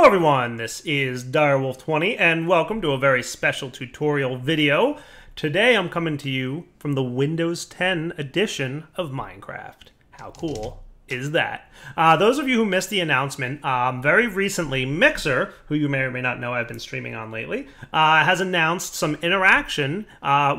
everyone, this is Direwolf20 and welcome to a very special tutorial video. Today I'm coming to you from the Windows 10 edition of Minecraft. How cool is that? Those of you who missed the announcement, very recently Mixer, who you may or may not know I've been streaming on lately, has announced some interaction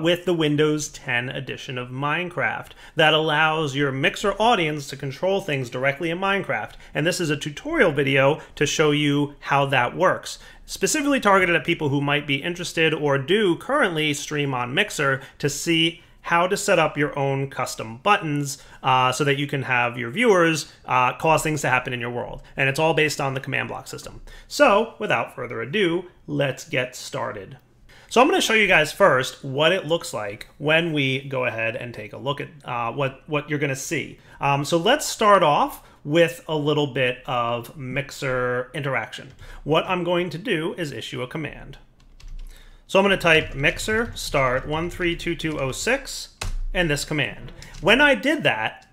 with the Windows 10 edition of Minecraft that allows your Mixer audience to control things directly in Minecraft. And this is a tutorial video to show you how that works. Specifically targeted at people who might be interested or do currently stream on Mixer to see how to set up your own custom buttons so that you can have your viewers cause things to happen in your world. And it's all based on the command block system. So without further ado, let's get started. So I'm going to show you guys first what it looks like when we go ahead and take a look at what you're going to see. So let's start off with a little bit of Mixer interaction. What I'm going to do is issue a command. So I'm going to type mixer start 132206 and this command. When I did that,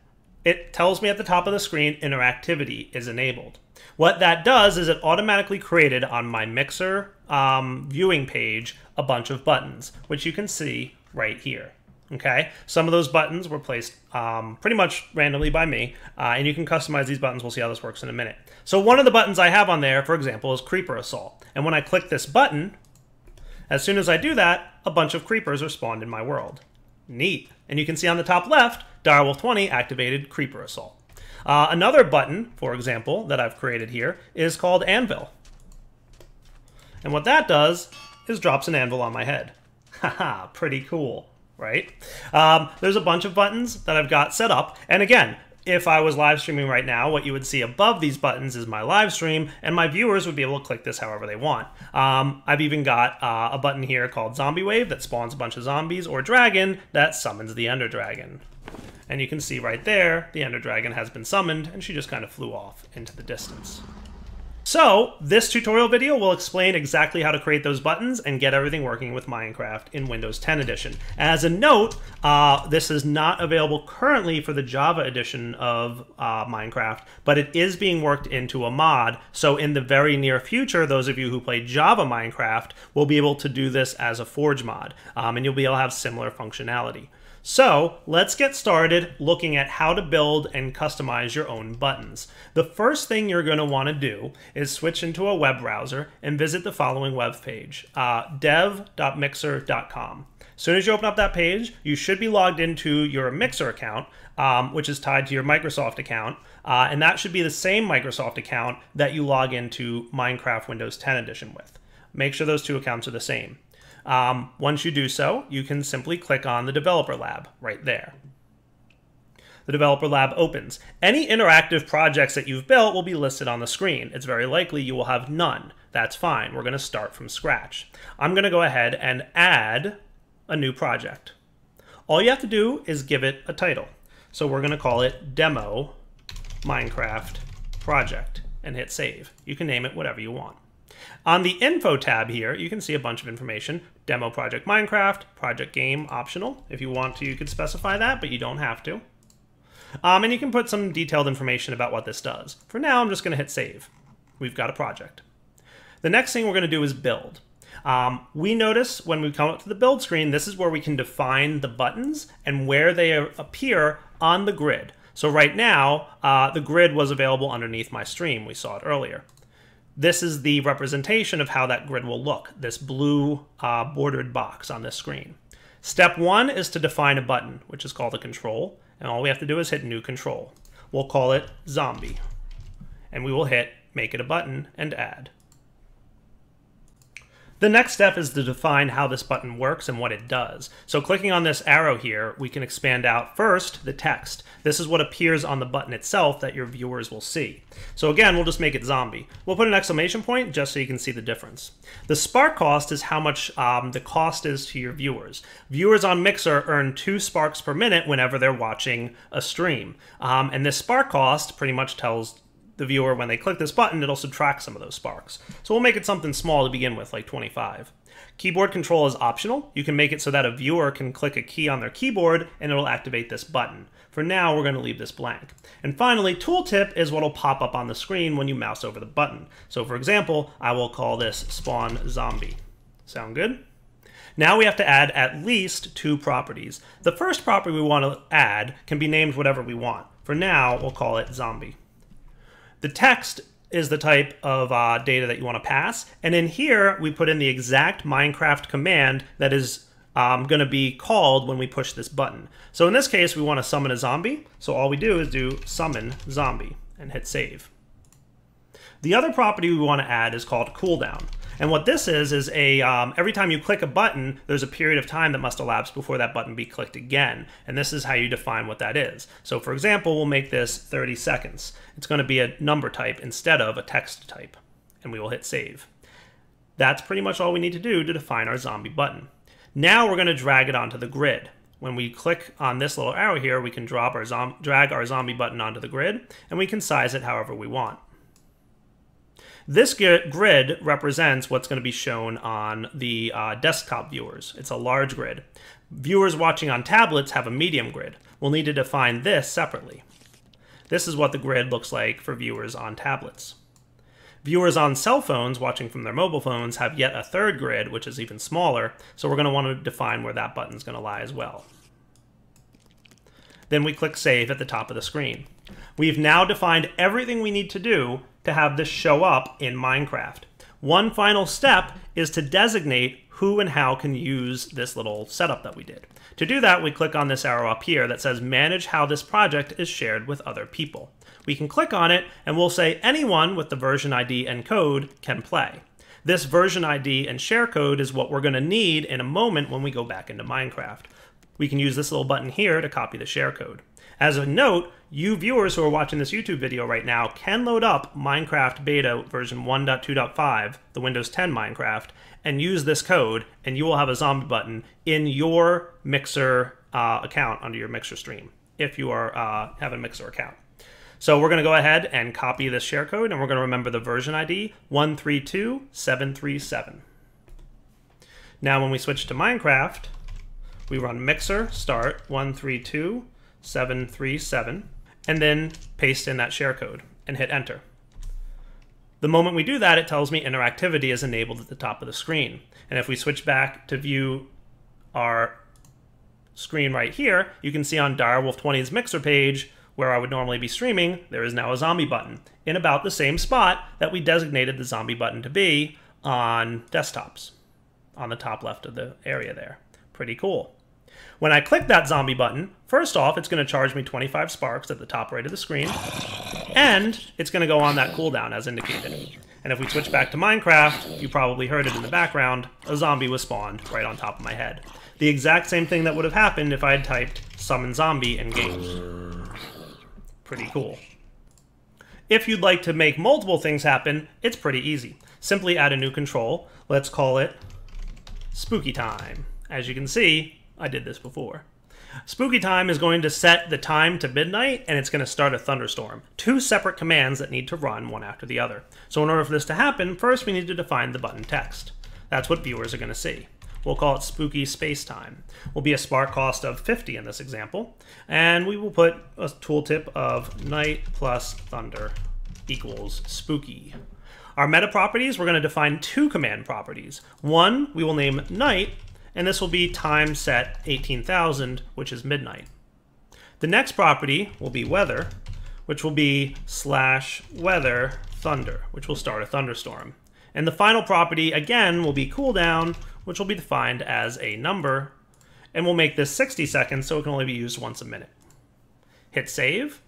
it tells me at the top of the screen interactivity is enabled. What that does is it automatically created on my Mixer viewing page a bunch of buttons, which you can see right here. Okay, some of those buttons were placed pretty much randomly by me, and you can customize these buttons. We'll see how this works in a minute. So one of the buttons I have on there, for example, is Creeper Assault. And when I click this button, as soon as I do that, a bunch of creepers are spawned in my world. Neat. And you can see on the top left, Direwolf20 activated Creeper Assault. Another button, for example, that I've created here is called Anvil. And what that does is drops an anvil on my head. Haha, pretty cool, right? There's a bunch of buttons that I've got set up. And again, if I was live streaming right now, what you would see above these buttons is my live stream, and my viewers would be able to click this however they want. I've even got a button here called Zombie Wave that spawns a bunch of zombies, or Dragon that summons the Ender Dragon. And you can see right there, the Ender Dragon has been summoned, and she just kind of flew off into the distance. So, this tutorial video will explain exactly how to create those buttons and get everything working with Minecraft in Windows 10 edition. As a note, this is not available currently for the Java edition of Minecraft, but it is being worked into a mod, so in the very near future, those of you who play Java Minecraft will be able to do this as a Forge mod, and you'll be able to have similar functionality. So let's get started looking at how to build and customize your own buttons. The first thing you're going to want to do is switch into a web browser and visit the following web page, dev.mixer.com. As soon as you open up that page, you should be logged into your Mixer account, which is tied to your Microsoft account, and that should be the same Microsoft account that you log into Minecraft Windows 10 edition with. Make sure those two accounts are the same. Once you do so, you can simply click on the Developer Lab right there. The Developer Lab opens. Any interactive projects that you've built will be listed on the screen. It's very likely you will have none. That's fine. We're going to start from scratch. I'm going to go ahead and add a new project. All you have to do is give it a title. So we're going to call it Demo Minecraft Project and hit Save. You can name it whatever you want. On the Info tab here, you can see a bunch of information. Demo Project Minecraft, Project Game, optional. If you want to, you could specify that, but you don't have to. And you can put some detailed information about what this does. For now, I'm just going to hit Save. We've got a project. The next thing we're going to do is build. We notice when we come up to the build screen, this is where we can define the buttons and where they appear on the grid. So right now, the grid was available underneath my stream. We saw it earlier. This is the representation of how that grid will look, this blue bordered box on this screen. Step one is to define a button, which is called a control, and all we have to do is hit New Control. We'll call it Zombie, and we will hit Make it a button and add. The next step is to define how this button works and what it does. So clicking on this arrow here, we can expand out first the text. This is what appears on the button itself that your viewers will see. So again, we'll just make it Zombie. We'll put an exclamation point just so you can see the difference. The spark cost is how much the cost is to your viewers. Viewers on Mixer earn 2 sparks per minute whenever they're watching a stream. And this spark cost pretty much tells the viewer when they click this button, it'll subtract some of those sparks. So we'll make it something small to begin with, like 25. Keyboard control is optional. You can make it so that a viewer can click a key on their keyboard and it'll activate this button. For now, we're going to leave this blank. And finally, tooltip is what will pop up on the screen when you mouse over the button. So for example, I will call this spawn zombie. Sound good? Now we have to add at least 2 properties. The first property we want to add can be named whatever we want. For now, we'll call it zombie. The text is the type of data that you want to pass. And in here, we put in the exact Minecraft command that is going to be called when we push this button. So in this case, we want to summon a zombie. So all we do is do summon zombie and hit save. The other property we want to add is called cooldown. And what this is a every time you click a button, there's a period of time that must elapse before that button be clicked again. And this is how you define what that is. So for example, we'll make this 30 seconds. It's going to be a number type instead of a text type. And we will hit save. That's pretty much all we need to do to define our zombie button. Now we're going to drag it onto the grid. When we click on this little arrow here, we can drag our zombie button onto the grid, and we can size it however we want. This grid represents what's going to be shown on the desktop viewers. It's a large grid. Viewers watching on tablets have a medium grid. We'll need to define this separately. This is what the grid looks like for viewers on tablets. Viewers on cell phones watching from their mobile phones have yet a third grid, which is even smaller, so we're going to want to define where that button's going to lie as well. Then we click Save at the top of the screen. We've now defined everything we need to do to have this show up in Minecraft. One final step is to designate who and how can use this little setup that we did. To do that, we click on this arrow up here that says Manage how this project is shared with other people. We can click on it and we'll say anyone with the version ID and code can play. This version ID and share code is what we're going to need in a moment when we go back into Minecraft. We can use this little button here to copy the share code. As a note, you viewers who are watching this YouTube video right now can load up Minecraft Beta version 1.2.5, the Windows 10 Minecraft, and use this code, and you will have a zombie button in your Mixer account under your Mixer stream, if you are have a Mixer account. So we're going to go ahead and copy this share code, and we're going to remember the version ID 132737. Now when we switch to Minecraft, we run Mixer start 132737, and then paste in that share code and hit enter. The moment we do that, it tells me interactivity is enabled at the top of the screen. And if we switch back to view our screen right here, you can see on Direwolf 20's Mixer page, where I would normally be streaming, there is now a zombie button in about the same spot that we designated the zombie button to be on desktops, on the top left of the area there. Pretty cool. When I click that zombie button, first off, it's going to charge me 25 sparks at the top right of the screen, and it's going to go on that cooldown as indicated. And if we switch back to Minecraft, you probably heard it in the background, a zombie was spawned right on top of my head. The exact same thing that would have happened if I had typed summon zombie in game. Pretty cool. If you'd like to make multiple things happen, it's pretty easy. Simply add a new control. Let's call it Spooky Time. As you can see, I did this before. Spooky Time is going to set the time to midnight, and it's going to start a thunderstorm. 2 separate commands that need to run one after the other. So in order for this to happen, first we need to define the button text. That's what viewers are going to see. We'll call it Spooky Space Time. Will be a spark cost of 50 in this example, and we will put a tooltip of night plus thunder equals spooky. Our meta properties, we're going to define 2 command properties. One, we will name night, and this will be time set 18,000, which is midnight. The next property will be weather, which will be /weather thunder, which will start a thunderstorm. And the final property, again, will be cooldown, which will be defined as a number, and we'll make this 60 seconds so it can only be used once a minute. Hit save,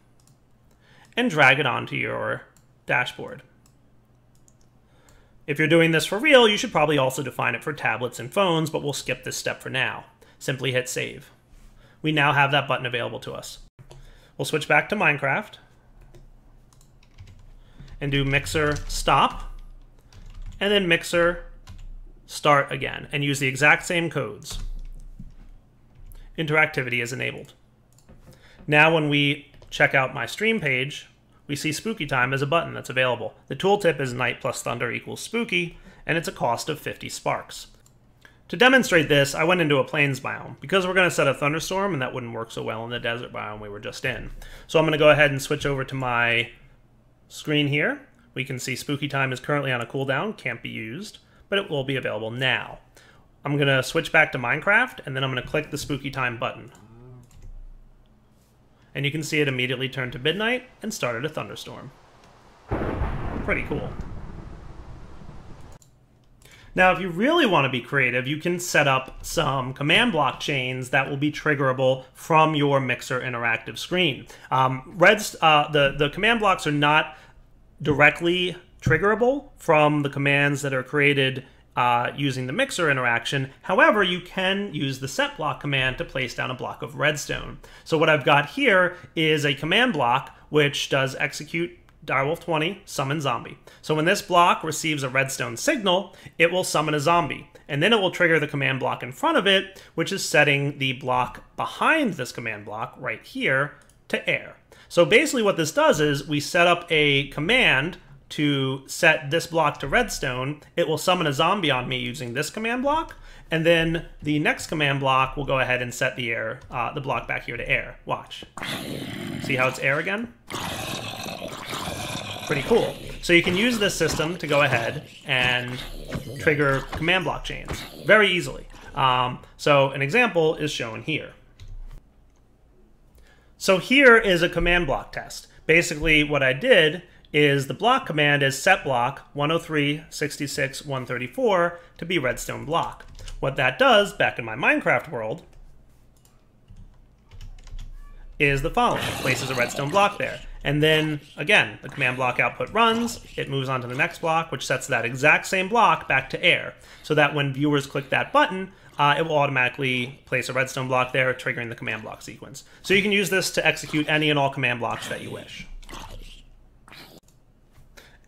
and drag it onto your dashboard. If you're doing this for real, you should probably also define it for tablets and phones, but we'll skip this step for now. Simply hit save. We now have that button available to us. We'll switch back to Minecraft and do Mixer stop, and then Mixer start again, and use the exact same codes. Interactivity is enabled. Now when we check out my stream page, we see Spooky Time as a button that's available. The tooltip is night plus thunder equals spooky, and it's a cost of 50 sparks. To demonstrate this, I went into a plains biome because we're going to set a thunderstorm and that wouldn't work so well in the desert biome we were just in. So I'm going to go ahead and switch over to my screen here. We can see Spooky Time is currently on a cooldown, can't be used, but it will be available now. I'm going to switch back to Minecraft, and then I'm going to click the Spooky Time button. And you can see it immediately turned to midnight and started a thunderstorm. Pretty cool. Now, if you really want to be creative, you can set up some command block chains that will be triggerable from your Mixer interactive screen. The command blocks are not directly triggerable from the commands that are created using the Mixer interaction. However, you can use the set block command to place down a block of redstone. So what I've got here is a command block which does execute Direwolf 20, summon zombie. So when this block receives a redstone signal, it will summon a zombie. And then it will trigger the command block in front of it, which is setting the block behind this command block right here to air. So basically what this does is we set up a command to set this block to redstone. It will summon a zombie on me using this command block. And then the next command block will go ahead and set the block back here to air. Watch. See how it's air again? Pretty cool. So you can use this system to go ahead and trigger command block chains very easily. So an example is shown here. So here is a command block test. Basically what I did is the block command is set block 103.66.134 to be redstone block. What that does back in my Minecraft world is the following. It places a redstone block there. And then, again, the command block output runs, it moves on to the next block, which sets that exact same block back to air, so that when viewers click that button, it will automatically place a redstone block there, triggering the command block sequence. So you can use this to execute any and all command blocks that you wish.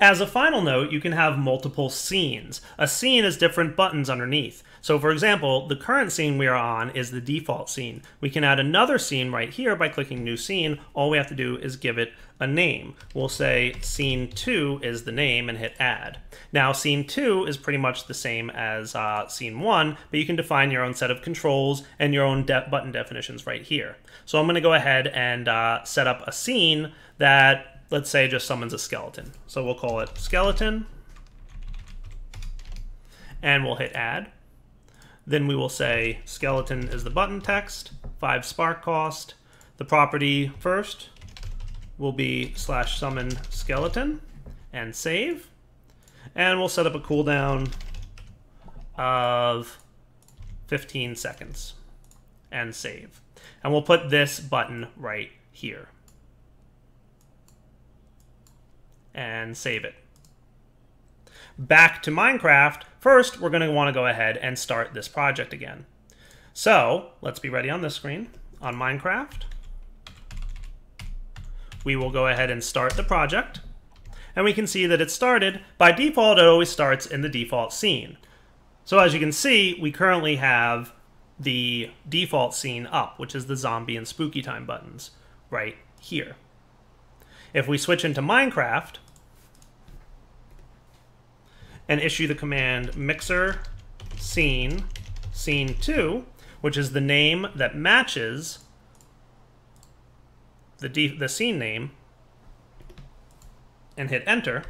As a final note, you can have multiple scenes. A scene is different buttons underneath. So for example, the current scene we are on is the default scene. We can add another scene right here by clicking new scene. All we have to do is give it a name. We'll say scene 2 is the name and hit add. Now scene 2 is pretty much the same as scene 1, but you can define your own set of controls and your own button definitions right here. So I'm going to go ahead and set up a scene that, let's say, just summons a skeleton. So we'll call it skeleton, and we'll hit add. Then we will say skeleton is the button text, 5 spark cost. The property first will be /summon skeleton and save. And we'll set up a cooldown of 15 seconds and save. And we'll put this button right here and save it. Back to Minecraft, first we're going to want to go ahead and start this project again. So let's be ready on this screen. On Minecraft, we will go ahead and start the project, and we can see that it started. By default, it always starts in the default scene. So as you can see, we currently have the default scene up, which is the zombie and spooky time buttons right here. If we switch into Minecraft and issue the command mixer scene 2, which is the name that matches the scene name, and hit enter,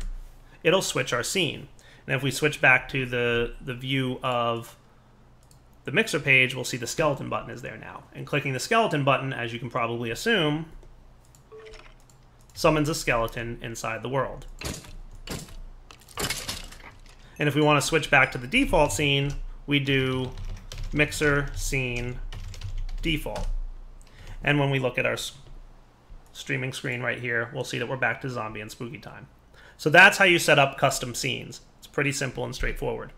it'll switch our scene. And if we switch back to the view of the mixer page, we'll see the skeleton button is there now. And clicking the skeleton button, as you can probably assume, summons a skeleton inside the world. And if we want to switch back to the default scene, we do mixer scene default. And when we look at our streaming screen right here, we'll see that we're back to zombie and spooky time. So that's how you set up custom scenes. It's pretty simple and straightforward.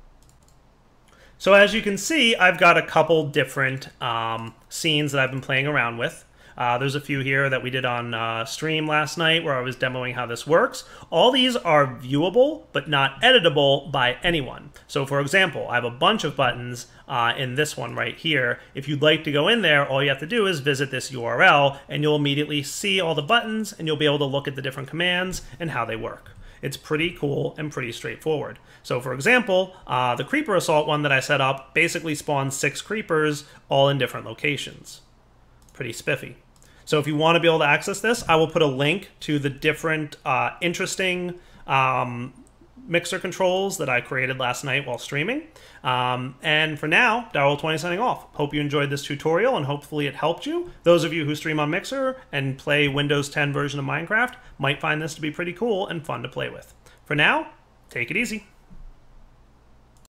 So as you can see, I've got a couple different scenes that I've been playing around with. There's a few here that we did on stream last night where I was demoing how this works. All these are viewable, but not editable by anyone. So for example, I have a bunch of buttons in this one right here. If you'd like to go in there, all you have to do is visit this URL, and you'll immediately see all the buttons, and you'll be able to look at the different commands and how they work. It's pretty cool and pretty straightforward. So for example, the Creeper Assault one that I set up basically spawns 6 creepers all in different locations. Pretty spiffy. So if you want to be able to access this, I will put a link to the different interesting mixer controls that I created last night while streaming. And for now, Direwolf20 signing off. Hope you enjoyed this tutorial and hopefully it helped you. Those of you who stream on Mixer and play Windows 10 version of Minecraft might find this to be pretty cool and fun to play with. For now, take it easy.